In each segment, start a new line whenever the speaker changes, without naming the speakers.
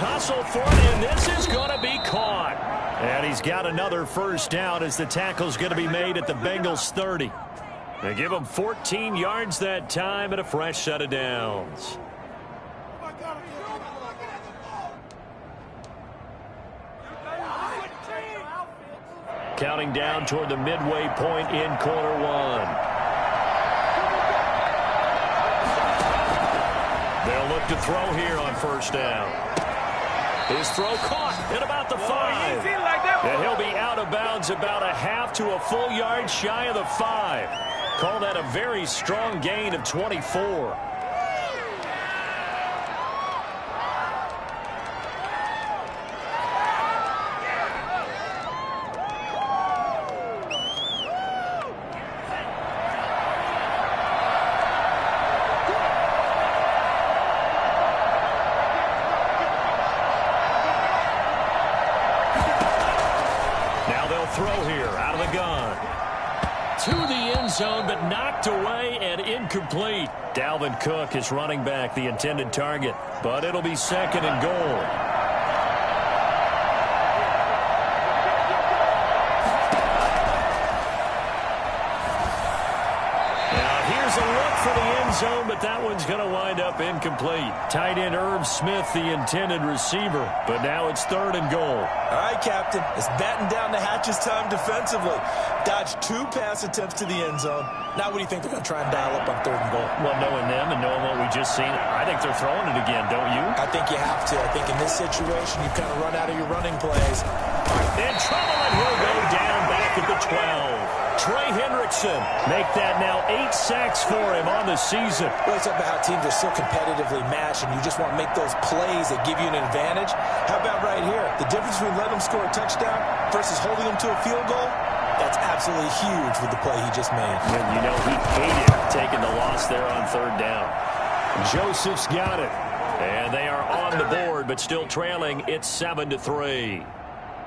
tussle for it, and this is going to be caught. And he's got another first down as the tackle's going to be made at the Bengals 30. They give him 14 yards that time and a fresh set of downs. Counting down toward the midway point in quarter one. They'll look to throw here on first down. His throw caught at about the 5. And he'll be out of bounds about a half to a full yard shy of the 5. Call that a very strong gain of 24. Throw here out of the gun. To the end zone, but knocked away and incomplete. Dalvin Cook is running back, the intended target, but it'll be second and goal. For the end zone, but that one's going to wind up incomplete. Tight end Irv Smith, the intended receiver, but now it's third and goal.
All right, Captain, it's batten down the hatches time defensively. Dodged 2 pass attempts to the end zone. Now what do you think they're going to try and dial up on third and goal?
Well, knowing them and knowing what we just seen, I think they're throwing it again, don't you?
I think you have to. I think in this situation, you kind of run out of your running plays.
In trouble, and he'll go down back at the 12. Trey Hendrickson make that now 8 sacks for him on the season.
Well, it's about how teams are so competitively matched, and you just want to make those plays that give you an advantage. How about right here? The difference between letting them score a touchdown versus holding them to a field goal, that's absolutely huge with the play he just made.
And you know he hated taking the loss there on third down. Joseph's got it. And they are on the board, but still trailing. It's 7-3.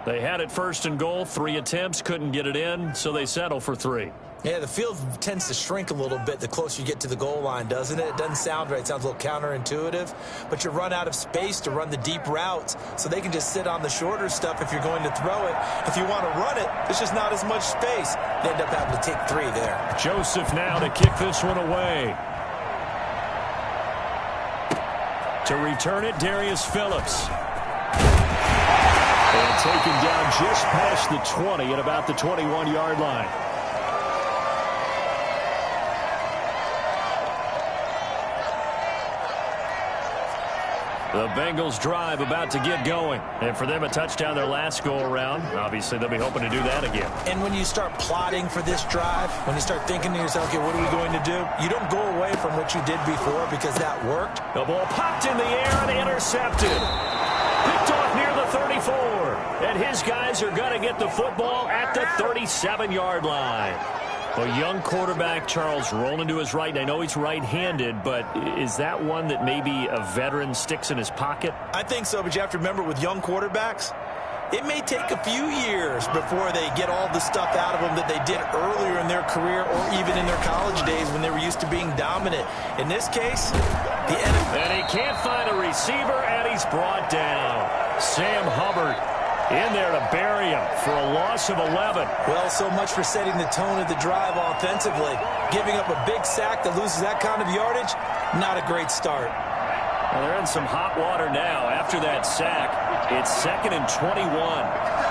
They had it first and goal, 3 attempts, couldn't get it in, so they settle for 3.
Yeah, the field tends to shrink a little bit the closer you get to the goal line, doesn't it? It doesn't sound right. It sounds a little counterintuitive, but you run out of space to run the deep routes, so they can just sit on the shorter stuff if you're going to throw it. If you want to run it, there's just not as much space. They end up having to take 3 there.
Joseph now to kick this one away. To return it, Darius Phillips. And taken down just past the 20 at about the 21-yard line. The Bengals drive about to get going. And for them, a touchdown their last go-around. Obviously, they'll be hoping to do that again.
And when you start plotting for this drive, when you start thinking to yourself, okay, what are we going to do? You don't go away from what you did before because that worked.
The ball popped in the air and intercepted. Picked off near the 34. And his guys are going to get the football at the 37-yard line. A young quarterback, Charles, rolling to his right. I know he's right-handed, but is that one that maybe a veteran sticks in his pocket?
I think so, but you have to remember with young quarterbacks, it may take a few years before they get all the stuff out of them that they did earlier in their career or even in their college days when they were used to being dominant. In this case, the enemy.
And he can't find a receiver, and he's brought down. Sam Hubbard in there to bury him for a loss of 11.
Well, so much for setting the tone of the drive offensively. Giving up a big sack that loses that kind of yardage, not a great start.
Well, they're in some hot water now after that sack. It's 2nd and 21.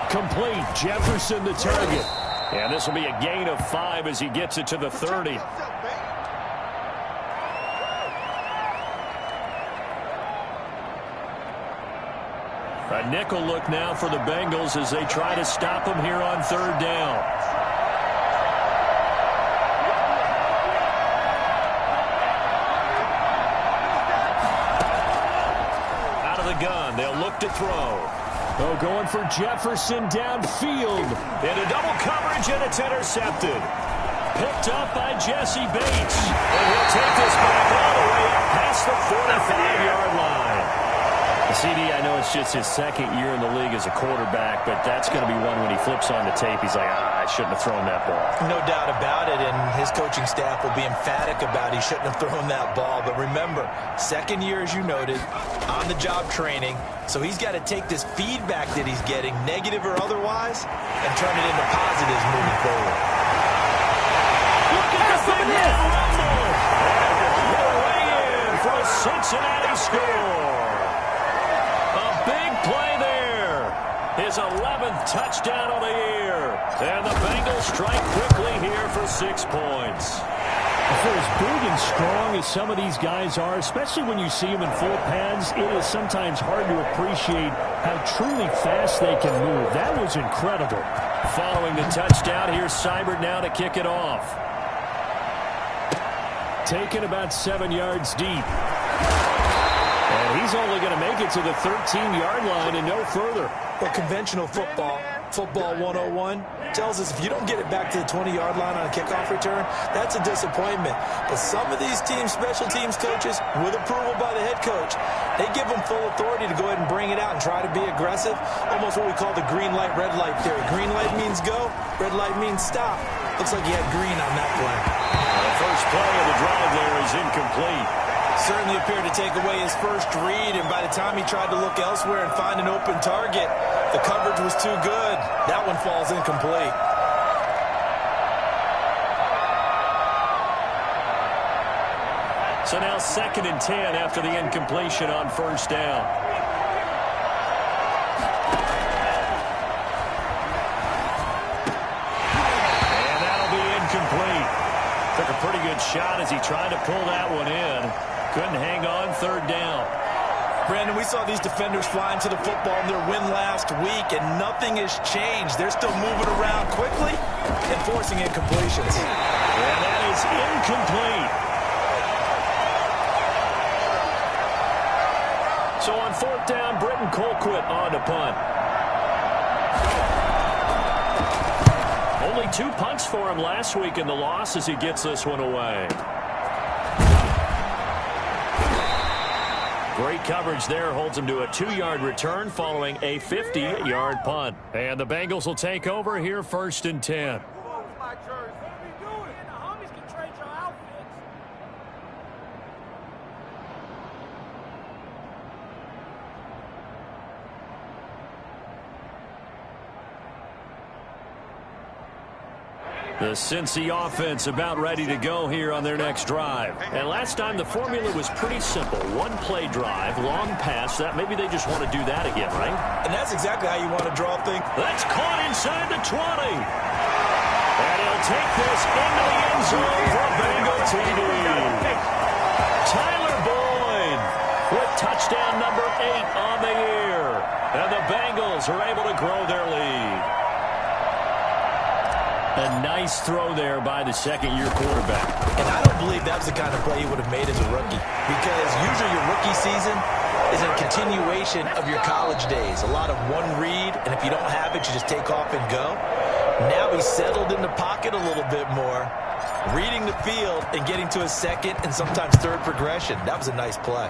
Complete. Jefferson the target. And this will be a gain of 5 as he gets it to the 30. A nickel look now for the Bengals as they try to stop him here on third down. Out of the gun, they'll look to throw. Oh, going for Jefferson downfield. Into double coverage, and it's intercepted. Picked up by Jesse Bates. And he'll take this back all the way up past the 45-yard line. CD, I know it's just his second year in the league as a quarterback, but that's going to be one when he flips on the tape, he's like, I shouldn't have thrown that ball.
No doubt about it, and his coaching staff will be emphatic about he shouldn't have thrown that ball. But remember, second year, as you noted, on-the-job training, so he's got to take this feedback that he's getting, negative or otherwise, and turn it into positives moving forward.
Look at the big rumble! And way in for a Cincinnati score. Big play there. His 11th touchdown of the year. And the Bengals strike quickly here for 6 points.
For as big and strong as some of these guys are, especially when you see them in full pads, it is sometimes hard to appreciate how truly fast they can move. That was incredible.
Following the touchdown, here's Seibert now to kick it off.
Taken about 7 yards deep. And he's only going to make it to the 13-yard line and no further.
Well, conventional football 101, tells us if you don't get it back to the 20-yard line on a kickoff return, that's a disappointment. But some of these teams, special teams coaches, with approval by the head coach, they give them full authority to go ahead and bring it out and try to be aggressive. Almost what we call the green light, red light theory. Green light means go, red light means stop. Looks like he had green on that play.
The first play of the drive there is incomplete.
Certainly appeared to take away his first read, and by the time he tried to look elsewhere and find an open target, the coverage was too good. That one falls incomplete.
So now 2nd and 10 after the incompletion on first down. And that'll be incomplete. Took a pretty good shot as he tried to pull that one in. Couldn't hang on 3rd down.
Brandon, we saw these defenders flying to the football in their win last week, and nothing has changed. They're still moving around quickly and forcing incompletions.
And that is incomplete. So on 4th down, Britton Colquitt on to punt. Only 2 punts for him last week in the loss as he gets this one away. Great coverage there, holds him to a 2-yard return following a 50-yard punt. And the Bengals will take over here 1st and 10. The Cincy offense about ready to go here on their next drive. And last time the formula was pretty simple. 1-play drive, long pass. That maybe they just want to do that again, right?
And that's exactly how you want to draw things.
That's caught inside the 20. And he'll take this into the end zone for a Bengal TD. Tyler Boyd with touchdown number 8 on the year. And the Bengals are able to grow their lead. A nice throw there by the second-year quarterback.
And I don't believe that was the kind of play he would have made as a rookie. Because usually your rookie season is a continuation of your college days. A lot of one read, and if you don't have it, you just take off and go. Now he's settled in the pocket a little bit more, reading the field and getting to his second and sometimes third progression. That was a nice play.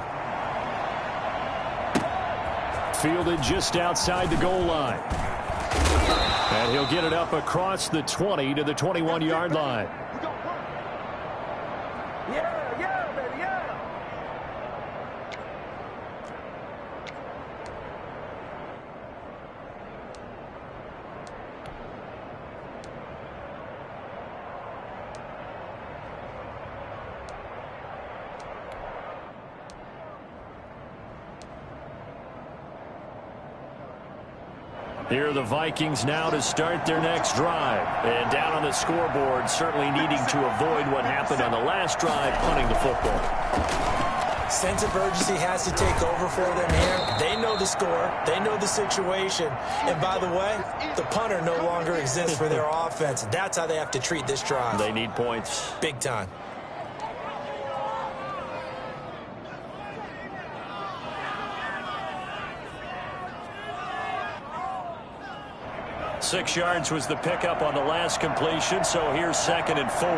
Fielded just outside the goal line. And he'll get it up across the 20 to the 21-yard line.
Yeah, baby, yeah.
Here are the Vikings now to start their next drive. And down on the scoreboard, certainly needing to avoid what happened on the last drive, punting the football.
Sense of urgency has to take over for them here. They know the score. They know the situation. And by the way, the punter no longer exists for their offense. That's how they have to treat this drive.
They need points.
Big time.
6 yards was the pickup on the last completion, so here's 2nd and 4.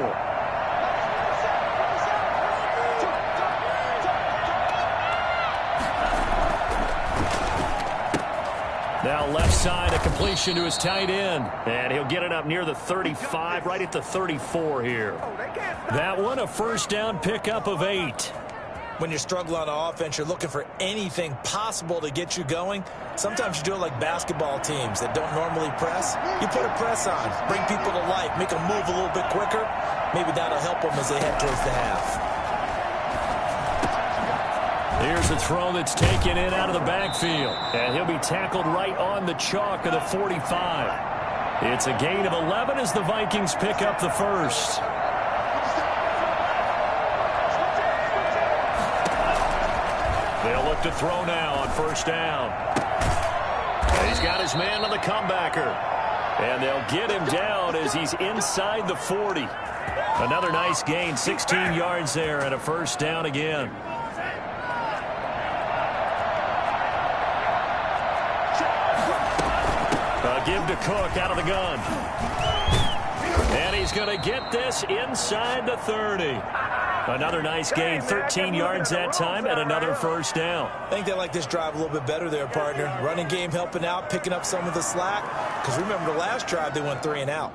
Now left side, a completion to his tight end. And he'll get it up near the 35, right at the 34 here. That one, a first down pickup of 8.
When you're struggling on offense, you're looking for anything possible to get you going. Sometimes you do it like basketball teams that don't normally press. You put a press on, bring people to life, make them move a little bit quicker. Maybe that'll help them as they head towards the half.
Here's a throw that's taken in out of the backfield. And he'll be tackled right on the chalk of the 45. It's a gain of 11 as the Vikings pick up the first. They'll look to throw now on first down. And he's got his man on the comebacker. And they'll get him down as he's inside the 40. Another nice gain, 16 yards there and a first down again. Give to Cook out of the gun. And he's going to get this inside the 30. Another nice gain, 13 yards that time, and another first down.
I think they like this drive a little bit better there, partner. Running game helping out, picking up some of the slack. Because remember, the last drive, they went 3 and out.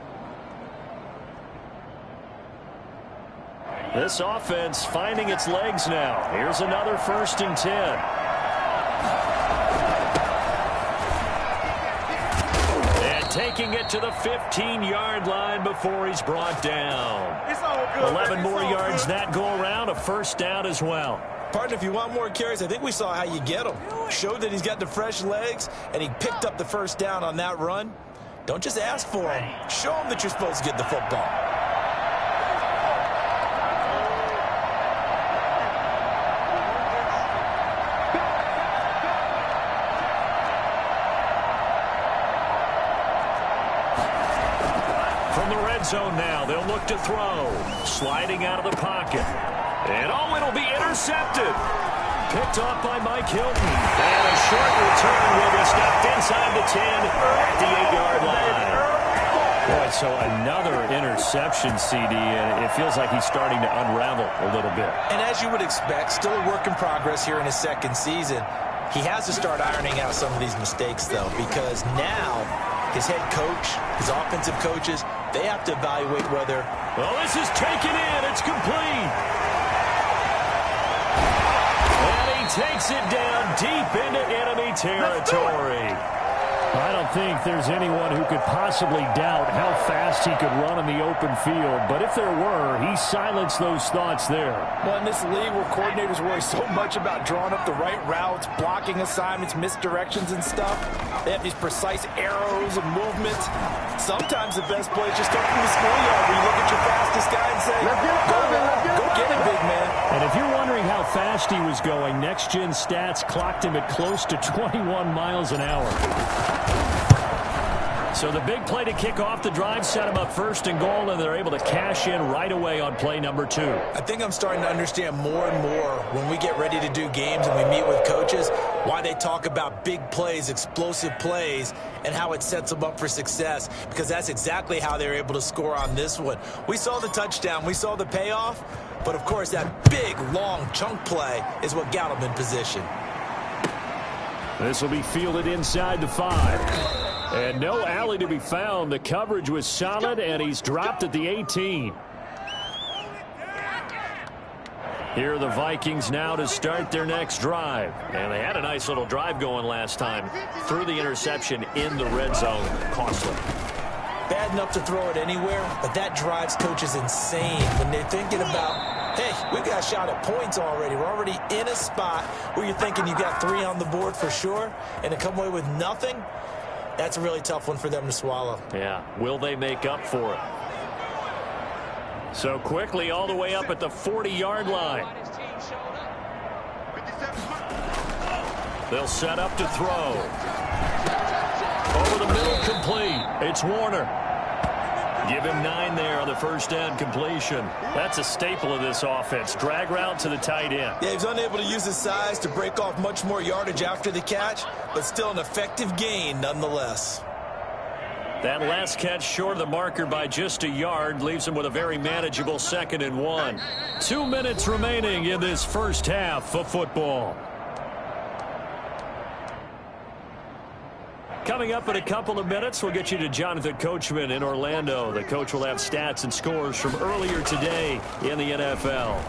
This offense finding its legs now. Here's another 1st and 10. Taking it to the 15-yard line before he's brought down. 11 more yards that go around, a first down as well.
Partner, if you want more carries, I think we saw how you get him. Showed that he's got the fresh legs, and he picked up the first down on that run. Don't just ask for him. Show him that you're supposed to get the football.
Zone now. They'll look to throw. Sliding out of the pocket. And it'll be intercepted. Picked off by Mike Hilton. And a short return will be stopped inside the 10 at the 8-yard line. Boy, so another interception, CD, and it feels like he's starting to unravel a little bit.
And as you would expect, still a work in progress here in his second season. He has to start ironing out some of these mistakes, though, because now his head coach, his offensive coaches, they have to evaluate whether...
Well, this is taken in. It's complete. And he takes it down deep into enemy territory.
I don't think there's anyone who could possibly doubt how fast he could run in the open field. But if there were, he silenced those thoughts there.
Well, in this league where coordinators worry so much about drawing up the right routes, blocking assignments, misdirections and stuff, they have these precise arrows and movements. Sometimes the best play is just up in the schoolyard where you look at your fastest guy and say, go get it, big man.
And if you're wondering how fast he was going, Next Gen Stats clocked him at close to 21 miles an hour.
So the big play to kick off the drive set him up 1st and goal, and they're able to cash in right away on play number 2.
I think I'm starting to understand more and more when we get ready to do games and we meet with coaches why they talk about big plays, explosive plays, and how it sets them up for success, because that's exactly how they were able to score on this one. We saw the touchdown. We saw the payoff. But, of course, that big, long chunk play is what got them in position.
This will be fielded inside the 5. And no alley to be found. The coverage was solid, and he's dropped at the 18. Here are the Vikings now to start their next drive. And they had a nice little drive going last time. Threw the interception in the red zone. Costly.
Bad enough to throw it anywhere, but that drives coaches insane when they're thinking about, hey, we've got a shot at points already. We're already in a spot where you're thinking you got 3 on the board for sure, and to come away with nothing, that's a really tough one for them to swallow.
Yeah. Will they make up for it? So quickly all the way up at the 40-yard line. They'll set up to throw. Over the middle, complete. It's Warner. Give him 9 there on the first down completion. That's a staple of this offense. Drag route to the tight end.
Yeah, he's unable to use his size to break off much more yardage after the catch, but still an effective gain nonetheless.
That last catch short of the marker by just a yard leaves him with a very manageable 2nd and 1. 2 minutes remaining in this first half of football. Coming up in a couple of minutes, we'll get you to Jonathan Coachman in Orlando. The coach will have stats and scores from earlier today in the NFL.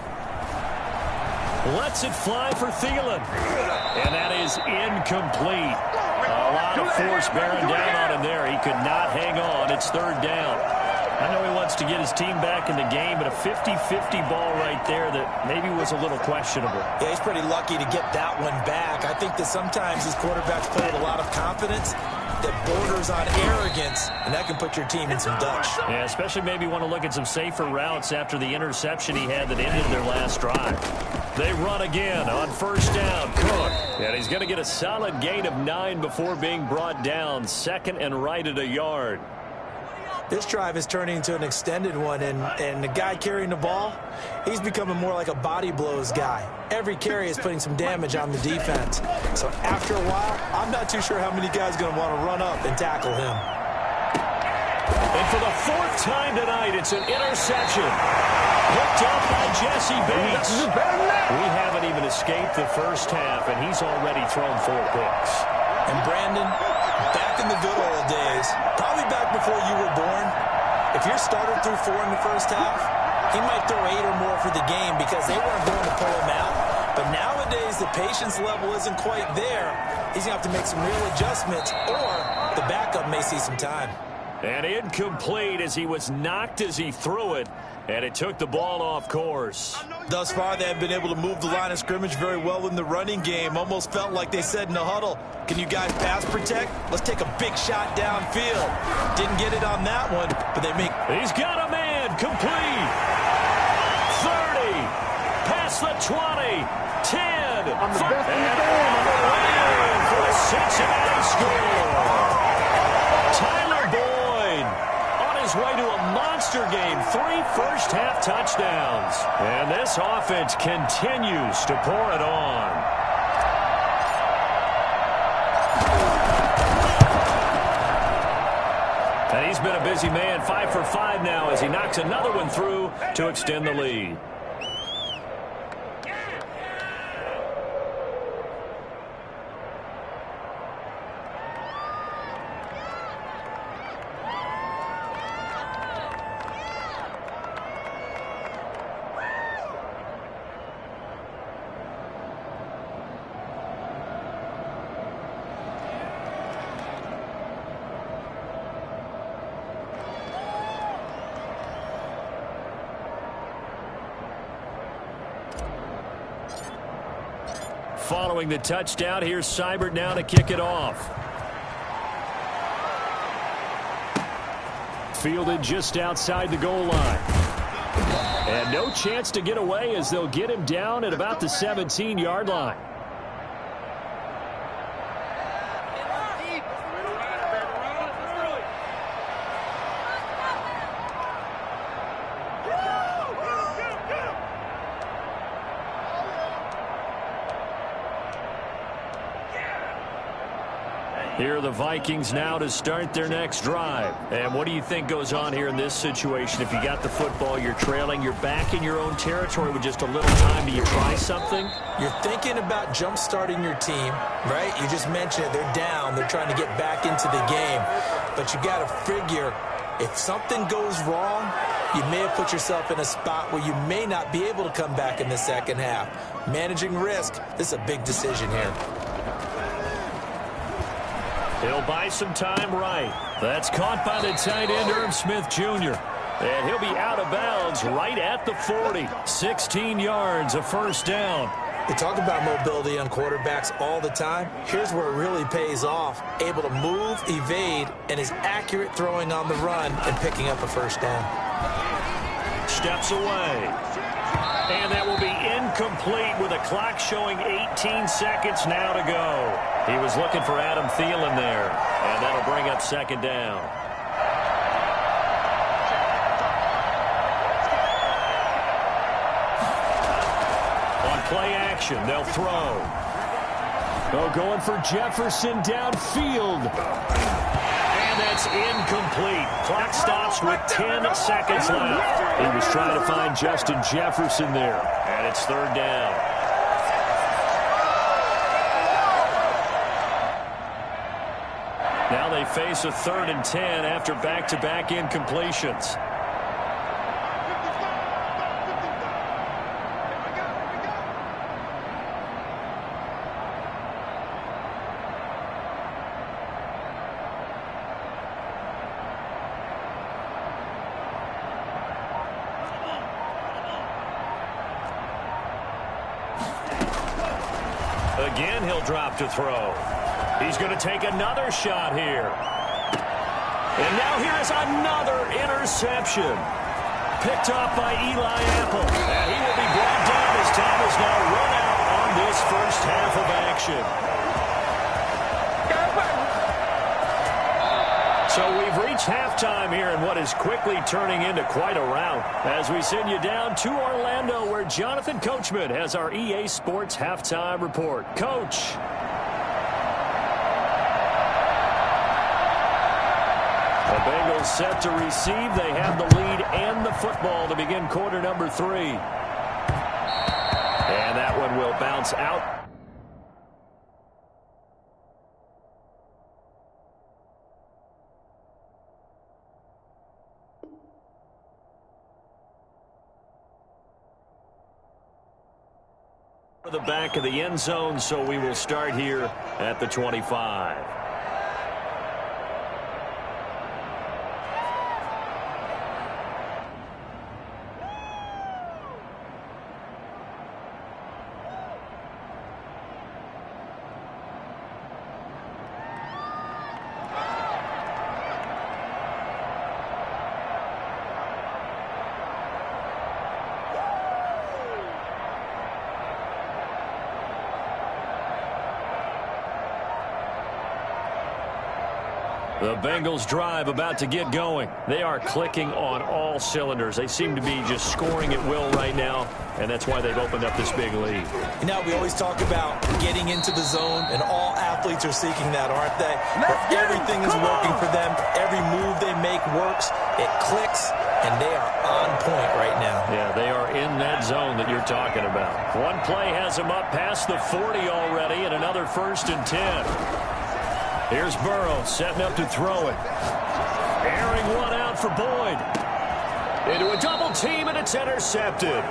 Lets it fly for Thielen. And that is incomplete. A lot of force bearing down on him there. He could not hang on. It's third down. I know he wants to get his team back in the game, but a 50-50 ball right there that maybe was a little questionable.
Yeah, he's pretty lucky to get that one back. I think that sometimes these quarterbacks play with a lot of confidence that borders on arrogance, and that can put your team in some dutch.
Yeah, especially maybe want to look at some safer routes after the interception he had that ended their last drive. They run again on first down. Cook. And he's going to get a solid gain of 9 before being brought down. Second and right at a yard.
This drive is turning into an extended one, and the guy carrying the ball, he's becoming more like a body blows guy. Every carry is putting some damage on the defense. So after a while, I'm not too sure how many guys are going to want to run up and tackle him.
And for the 4th time tonight, it's an interception. Picked up by Jesse Bates. We haven't even escaped the first half, and he's already thrown 4 picks.
And Brandon, back in the good old days, probably back before you were born, if your starter threw 4 in the first half, he might throw 8 or more for the game because they weren't going to pull him out. But nowadays, the patience level isn't quite there. He's going to have to make some real adjustments, or the backup may see some time.
And incomplete as he was knocked as he threw it, and it took the ball off course.
Thus far, they have been able to move the line of scrimmage very well in the running game. Almost felt like they said in the huddle, can you guys pass protect? Let's take a big shot downfield. Didn't get it on that one, but they make...
He's got a man, complete. 30, past the 20, 10, and for a Cincinnati score. Tyler Boyd on his way to a monster game. 3 first-half touchdowns. And this offense continues to pour it on. And he's been a busy man. 5 for 5 now as he knocks another one through to extend the lead. Following the touchdown, here's Seibert now to kick it off. Fielded just outside the goal line. And no chance to get away as they'll get him down at about the 17-yard line. Here are the Vikings now to start their next drive. And what do you think goes on here in this situation? If you got the football, you're trailing, you're back in your own territory with just a little time. Do you try something?
You're thinking about jump-starting your team, right? You just mentioned it. They're down. They're trying to get back into the game. But you got to figure, if something goes wrong, you may have put yourself in a spot where you may not be able to come back in the second half. Managing risk, this is a big decision here.
He'll buy some time right. That's caught by the tight end, Irv Smith Jr. And he'll be out of bounds right at the 40. 16 yards, a first down.
They talk about mobility on quarterbacks all the time. Here's where it really pays off. Able to move, evade, and is accurate throwing on the run and picking up a first down.
Steps away. And that will be incomplete with a clock showing 18 seconds now to go. He was looking for Adam Thielen there, and that'll bring up second down. On play action, they'll throw. Oh, going for Jefferson downfield. And that's incomplete. Clock stops with 10 seconds left. He was trying to find Justin Jefferson there, and it's third down. Now they face a 3rd and 10 after back-to-back incompletions. Again, he'll drop to throw. He's going to take another shot here. And now here is another interception. Picked off by Eli Apple. And he will be brought down as time is now run out on this first half of action. So we've reached halftime here in what is quickly turning into quite a rout as we send you down to Orlando where Jonathan Coachman has our EA Sports halftime report. Coach. The Bengals set to receive. They have the lead and the football to begin quarter number 3. And that one will bounce out. The back of the end zone, so we will start here at the 25. The Bengals drive about to get going. They are clicking on all cylinders. They seem to be just scoring at will right now, and that's why they've opened up this big lead.
You know, we always talk about getting into the zone, and all athletes are seeking that, aren't they? Everything is working for them. Every move they make works. It clicks, and they are on point right now.
Yeah, they are in that zone that you're talking about. One play has them up past the 40 already, and another 1st and 10. Here's Burrow setting up to throw it. Airing one out for Boyd. Into a double team, and it's intercepted.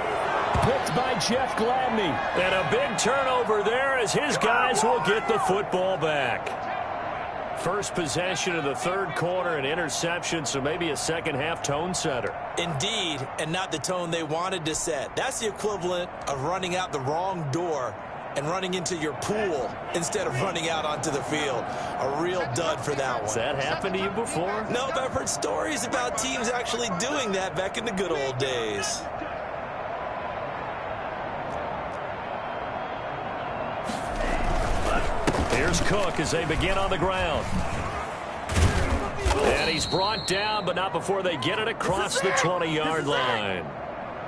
Picked by Jeff Gladney. And a big turnover there as his guys will get the football back. First possession of the 3rd quarter, an interception, so maybe a second-half tone setter.
Indeed, and not the tone they wanted to set. That's the equivalent of running out the wrong door and running into your pool instead of running out onto the field. A real dud for that one.
Has that happened to you before?
No, but I've heard stories about teams actually doing that back in the good old days.
Here's Cook as they begin on the ground. And he's brought down, but not before they get it across the 20-yard line.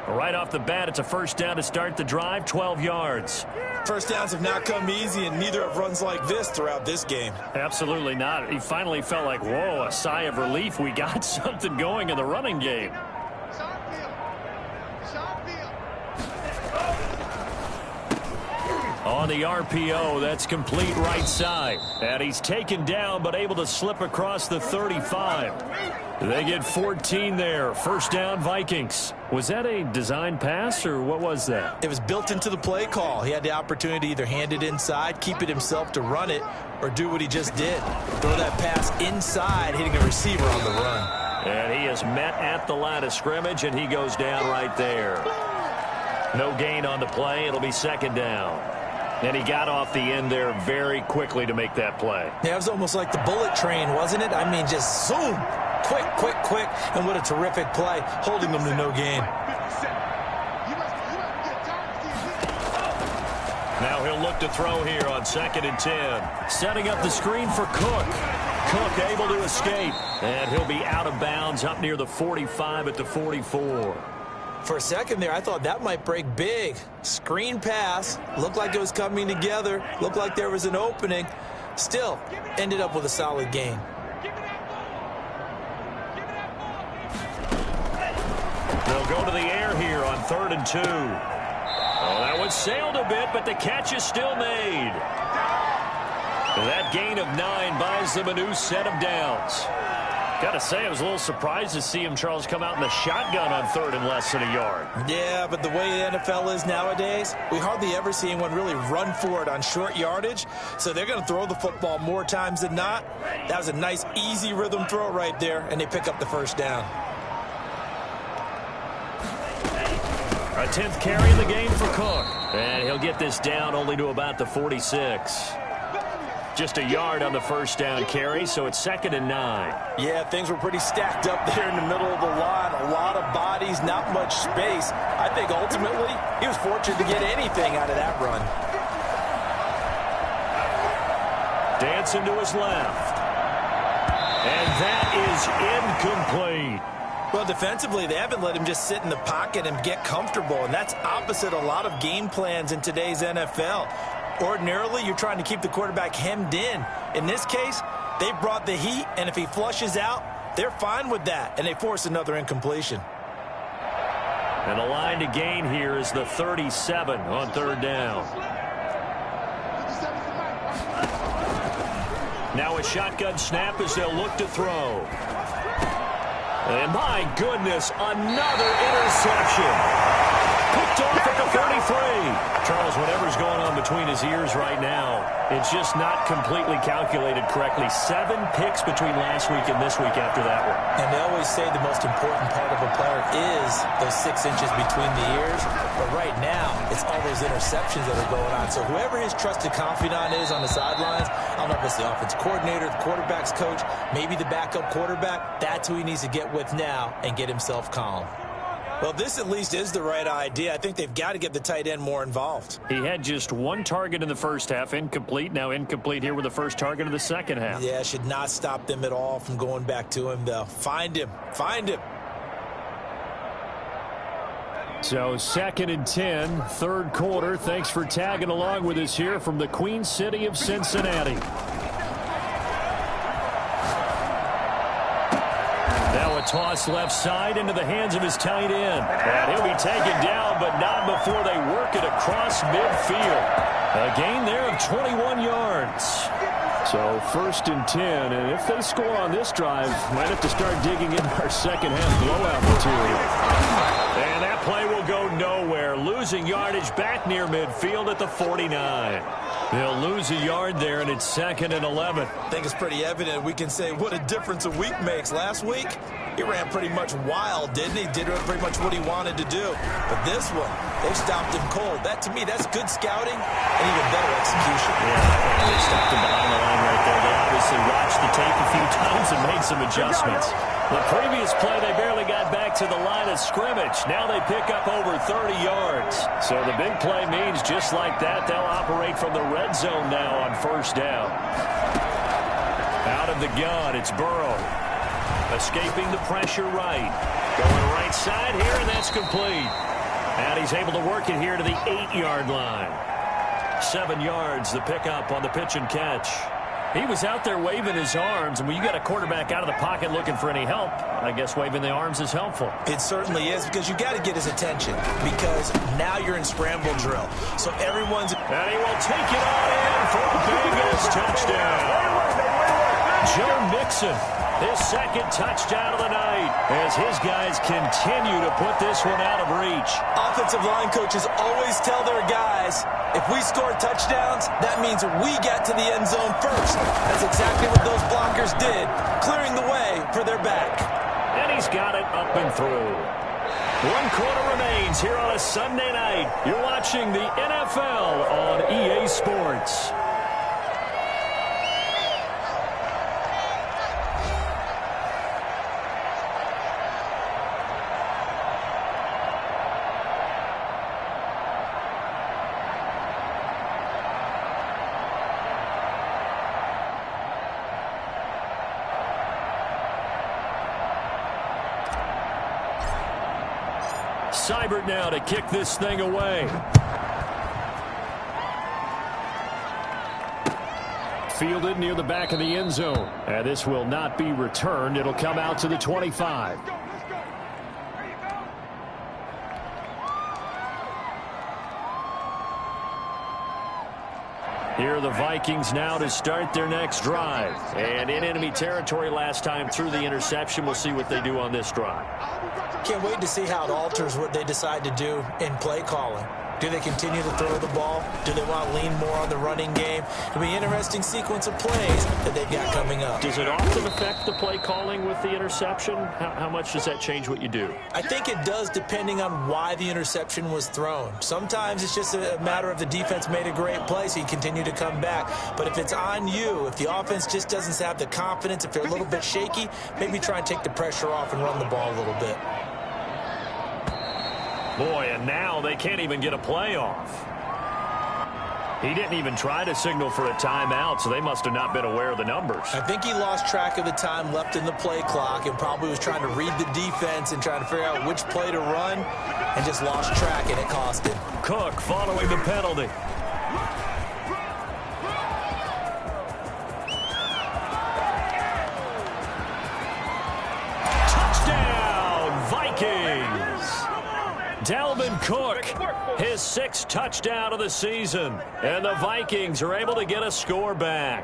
Right off the bat, it's a first down to start the drive, 12 yards.
First downs have not come easy, and neither have runs like this throughout this game.
Absolutely not. He finally felt like, whoa, a sigh of relief. We got something going in the running game. On the RPO, that's complete right side. And he's taken down, but able to slip across the 35. They get 14 there. First down, Vikings. Was that a design pass, or what was that?
It was built into the play call. He had the opportunity to either hand it inside, keep it himself to run it, or do what he just did. Throw that pass inside, hitting a receiver on the run.
And he is met at the line of scrimmage, and he goes down right there. No gain on the play. It'll be second down. And he got off the end there very quickly to make that play.
Yeah, it was almost like the bullet train, wasn't it? I mean, just zoom. Quick, quick, quick. And what a terrific play, holding them to no gain.
Now he'll look to throw here on 2nd and 10. Setting up the screen for Cook. Cook able to escape. And he'll be out of bounds up near the 45 at the 44.
For a second there, I thought that might break big. Screen pass. Looked like it was coming together. Looked like there was an opening. Still, ended up with a solid gain.
They'll go to the air here on 3rd and 2. Oh, that one sailed a bit, but the catch is still made. And that gain of 9 buys them a new set of downs.
Got to say, I was a little surprised to see him, Charles, come out in the shotgun on 3rd and less than a yard.
Yeah, but the way the NFL is nowadays, we hardly ever see anyone really run for it on short yardage. So they're going to throw the football more times than not. That was a nice, easy rhythm throw right there, and they pick up the first down.
A 10th carry in the game for Cook. And he'll get this down only to about the 46. Just a yard on the first down carry, so it's 2nd and 9.
Yeah, things were pretty stacked up there in the middle of the line. A lot of bodies, not much space. I think ultimately he was fortunate to get anything out of that run.
Dancing to his left. And that is incomplete.
Well, defensively, they haven't let him just sit in the pocket and get comfortable, and that's opposite a lot of game plans in today's NFL. Ordinarily, you're trying to keep the quarterback hemmed in. In this case, they brought the heat, and if he flushes out, they're fine with that, and they force another incompletion.
And the line to gain here is the 37 on 3rd down. Now a shotgun snap as they'll look to throw. And my goodness, another interception. Picked off at the 33. Charles, whatever's going on between his ears right now, it's just not completely calculated correctly. 7 picks between last week and this week after that one.
And they always say the most important part of a player is those 6 inches between the ears. But right now, it's all those interceptions that are going on. So whoever his trusted confidant is on the sidelines, I don't know if it's the offense coordinator, the quarterback's coach, maybe the backup quarterback, that's who he needs to get with now and get himself calm. Well, this at least is the right idea. I think they've got to get the tight end more involved.
He had just 1 target in the first half, incomplete. Now incomplete here with the first target of the second half.
Yeah, should not stop them at all from going back to him, though. Find him. Find him.
So 2nd and 10, 3rd quarter. Thanks for tagging along with us here from the Queen City of Cincinnati. Now a toss left side into the hands of his tight end. And he'll be taken down, but not before they work it across midfield. A gain there of 21 yards. So 1st and 10, and if they score on this drive, might have to start digging into our second half blowout material. And that play will go nowhere. Losing yardage back near midfield at the 49. They'll lose a yard there, and it's 2nd and 11.
I think it's pretty evident. We can say what a difference a week makes. Last week, he ran pretty much wild, didn't he? Did pretty much what he wanted to do. But this one, they stopped him cold. That, to me, that's good scouting and even better execution.
Yeah, they stopped him behind the line right there. They obviously watched the tape a few times and made some adjustments. The previous play, they barely got back to the line of scrimmage. Now they pick up over 30 yards. So the big play means just like that, they'll operate from the red zone now on 1st down. Out of the gun, it's Burrow. Escaping the pressure right. Going right side here, and that's complete. And he's able to work it here to the 8-yard line. 7 yards, the pickup on the pitch and catch. He was out there waving his arms, and when you got a quarterback out of the pocket looking for any help, I guess waving the arms is helpful.
It certainly is, because you got to get his attention, because now you're in scramble drill. So everyone's...
And he will take it on in for a Bengals touchdown. Joe Mixon, his 2nd touchdown of the night, as his guys continue to put this one out of reach.
Offensive line coaches always tell their guys, if we score touchdowns, that means we get to the end zone first. That's exactly what those blockers did, clearing the way for their back.
And he's got it up and through. 1 quarter remains here on a Sunday night. You're watching the NFL on EA Sports. Seibert now to kick this thing away.
Fielded near the back of the end zone. And this will not be returned. It'll come out to the 25.
Here are the Vikings now to start their next drive. And in enemy territory last time through the interception. We'll see what they do on this drive.
Can't wait to see how it alters what they decide to do in play calling. Do they continue to throw the ball? Do they want to lean more on the running game? It'll be an interesting sequence of plays that they've got coming up.
Does it often affect the play calling with the interception? How much does that change what you do?
I think it does, depending on why the interception was thrown. Sometimes it's just a matter of the defense made a great play, so you continue to come back. But if it's on you, if the offense just doesn't have the confidence, if they're a little bit shaky, maybe try and take the pressure off and run the ball a little bit.
Boy, and now they can't even get a play off. He didn't even try to signal for a timeout, so they must have not been aware of the numbers.
I think he lost track of the time left in the play clock and probably was trying to read the defense and trying to figure out which play to run and just lost track, and it cost him.
Cook following the penalty. Touchdown, Vikings! Dalvin Cook, his 6th touchdown of the season. And the Vikings are able to get a score back.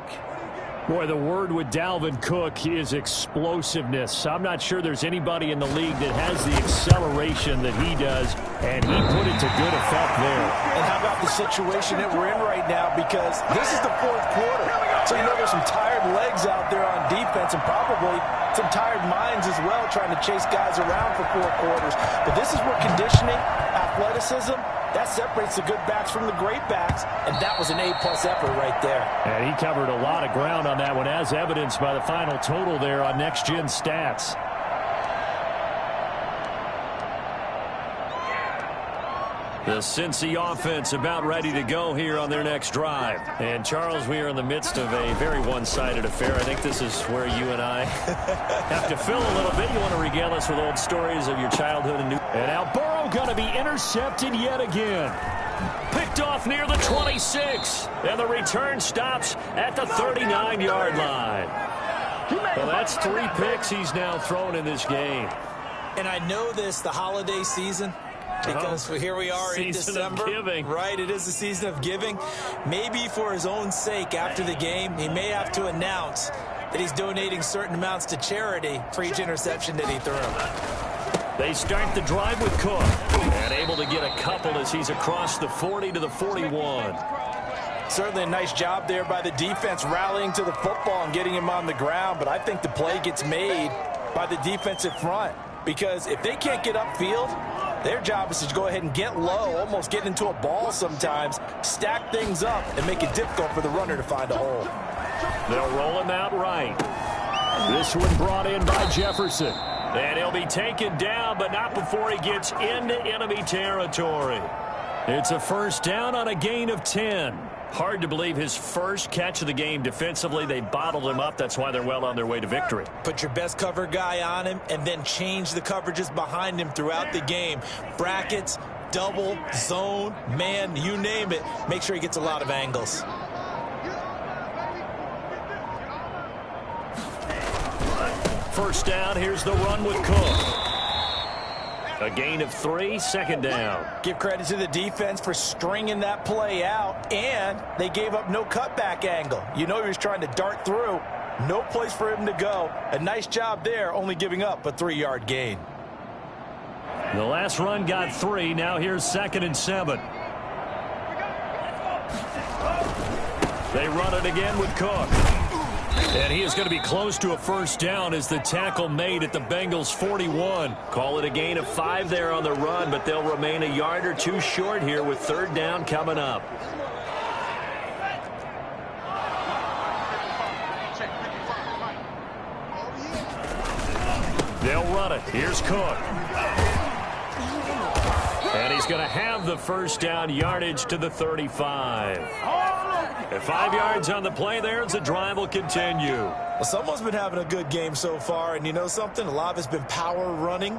Boy, the word with Dalvin Cook is explosiveness. I'm not sure there's anybody in the league that has the acceleration that he does, and he put it to good effect there.
And how about the situation that we're in right now? Because this is the 4th quarter. So you know there's some tired legs out there on defense and probably some tired minds as well trying to chase guys around for 4 quarters. But this is where conditioning, athleticism, that separates the good backs from the great backs, and that was an A-plus effort right there.
And he covered a lot of ground on that one, as evidenced by the final total there on Next Gen Stats. The Cincy offense about ready to go here on their next drive. And, Charles, we are in the midst of a very one-sided affair. I think this is where you and I have to fill a little bit. You want to regale us with old stories of your childhood and new. And now Burrow going to be intercepted yet again. Picked off near the 26. And the return stops at the 39-yard line. Well, that's 3 picks he's now thrown in this game.
And I know this, the holiday season, because here we are in December, right? It is the season of giving. Maybe for his own sake after the game, he may have to announce that he's donating certain amounts to charity for each interception that he threw.
They start the drive with Cook, and able to get a couple as he's across the 40 to the 41.
Certainly a nice job there by the defense rallying to the football and getting him on the ground, but I think the play gets made by the defensive front, because if they can't get upfield, their job is to go ahead and get low, almost get into a ball sometimes, stack things up, and make it difficult for the runner to find a hole.
They'll roll him out right. This one brought in by Jefferson. And he'll be taken down, but not before he gets into enemy territory. It's a first down on a gain of 10. Hard to believe his first catch of the game defensively. They bottled him up. That's why they're well on their way to victory.
Put your best cover guy on him and then change the coverages behind him throughout the game. Brackets, double, zone, man, you name it. Make sure he gets a lot of angles.
First down, here's the run with Cook. A gain of 3, second down.
Give credit to the defense for stringing that play out, and they gave up no cutback angle. You know he was trying to dart through. No place for him to go. A nice job there, only giving up a 3-yard gain.
The last run got 3. Now here's 2nd and 7. They run it again with Cook. And he is going to be close to a first down as the tackle made at the Bengals' 41. Call it a gain of 5 there on the run, but they'll remain a yard or 2 short here with 3rd down coming up. They'll run it. Here's Cook. And he's going to have the first down, yardage to the 35. And 5 yards on the play there as the drive will continue.
Well, someone's been having a good game so far, and you know something? A lot of it's been power running.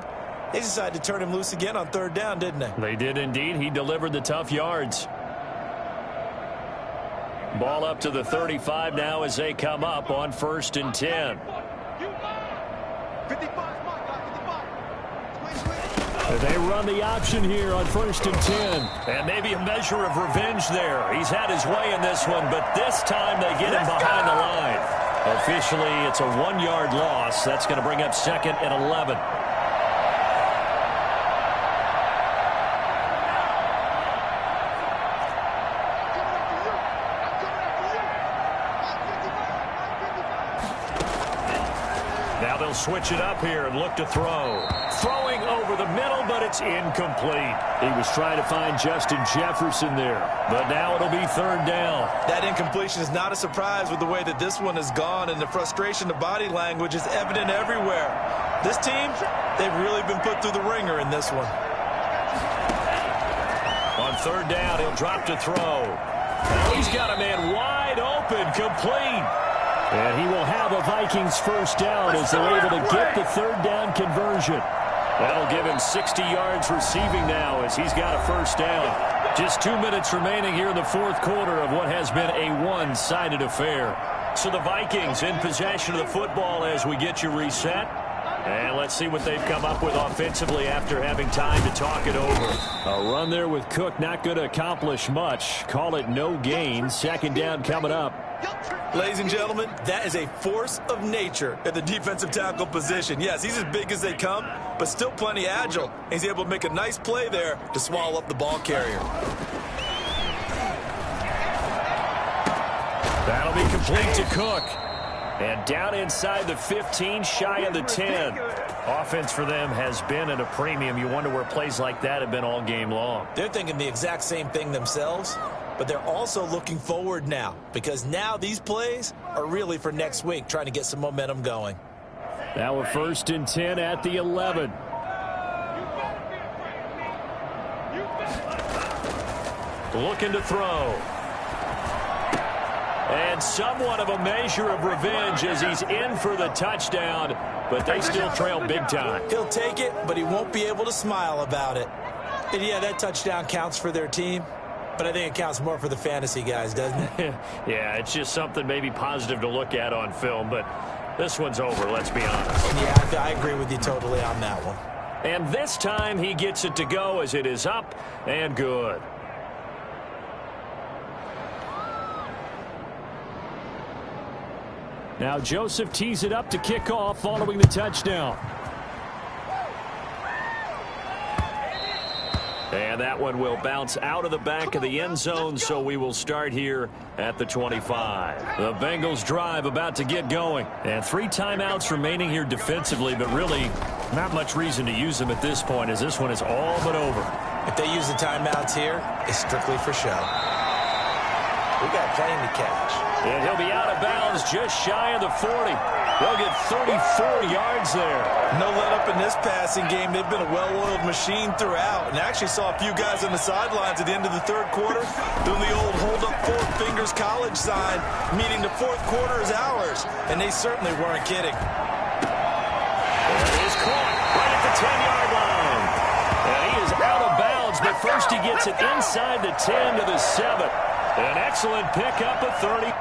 They decided to turn him loose again on 3rd down, didn't they?
They did indeed. He delivered the tough yards. Ball up to the 35 now as they come up on 1st and 10.
They run the option here on 1st and 10.
And maybe a measure of revenge there. He's had his way in this one, but this time they get him behind the line. Officially, it's a 1-yard loss. That's going to bring up 2nd and 11. Now they'll switch it up here and look to throw. Throwing over the middle, but it's incomplete.
He was trying to find Justin Jefferson there.
But now it'll be 3rd down.
That incompletion is not a surprise with the way that this one has gone, and the frustration, the body language is evident everywhere. This team, they've really been put through the ringer in this one.
On 3rd down, he'll drop to throw. Now he's got a man wide open, complete.
And he will have a Vikings 1st down as they're able to get the 3rd down conversion.
That'll give him 60 yards receiving now as he's got a 1st down. Just 2 minutes remaining here in the 4th quarter of what has been a one-sided affair. So the Vikings in possession of the football as we get you reset. And let's see what they've come up with offensively after having time to talk it over.
A run there with Cook not going to accomplish much. Call it no gain. 2nd down coming up.
Ladies and gentlemen, that is a force of nature at the defensive tackle position. Yes, he's as big as they come, but still plenty agile. He's able to make a nice play there to swallow up the ball carrier.
That'll be complete to Cook. And down inside the 15, shy of the 10. Offense for them has been at a premium. You wonder where plays like that have been all game long.
They're thinking the exact same thing themselves, but they're also looking forward now because now these plays are really for next week, trying to get some momentum going.
Now a 1st and 10 at the 11.
Looking to throw. And somewhat of a measure of revenge as he's in for the touchdown, but they still trail big time.
He'll take it, but he won't be able to smile about it. And yeah, that touchdown counts for their team, but I think it counts more for the fantasy guys, doesn't it?
Yeah, it's just something maybe positive to look at on film, but this one's over, let's be honest.
Yeah, I agree with you totally on that one.
And this time he gets it to go as it is up and good.
Now Joseph tees it up to kick off following the touchdown.
And that one will bounce out of the back of the end zone, so we will start here at the 25. The Bengals drive about to get going. And 3 timeouts remaining here defensively, but really not much reason to use them at this point as this one is all but over.
If they use the timeouts here, it's strictly for show. We got a plane to catch.
And he'll be out of bounds just shy of the 40. They'll get 34 yards there.
No let-up in this passing game. They've been a well-oiled machine throughout. And I actually saw a few guys on the sidelines at the end of the 3rd quarter doing the old hold-up 4 fingers college sign, meaning the 4th quarter is ours. And they certainly weren't kidding.
And he's caught right at the 10-yard line. And he is out of bounds, but first he gets it inside the 10 to the 7. An excellent pickup of 30.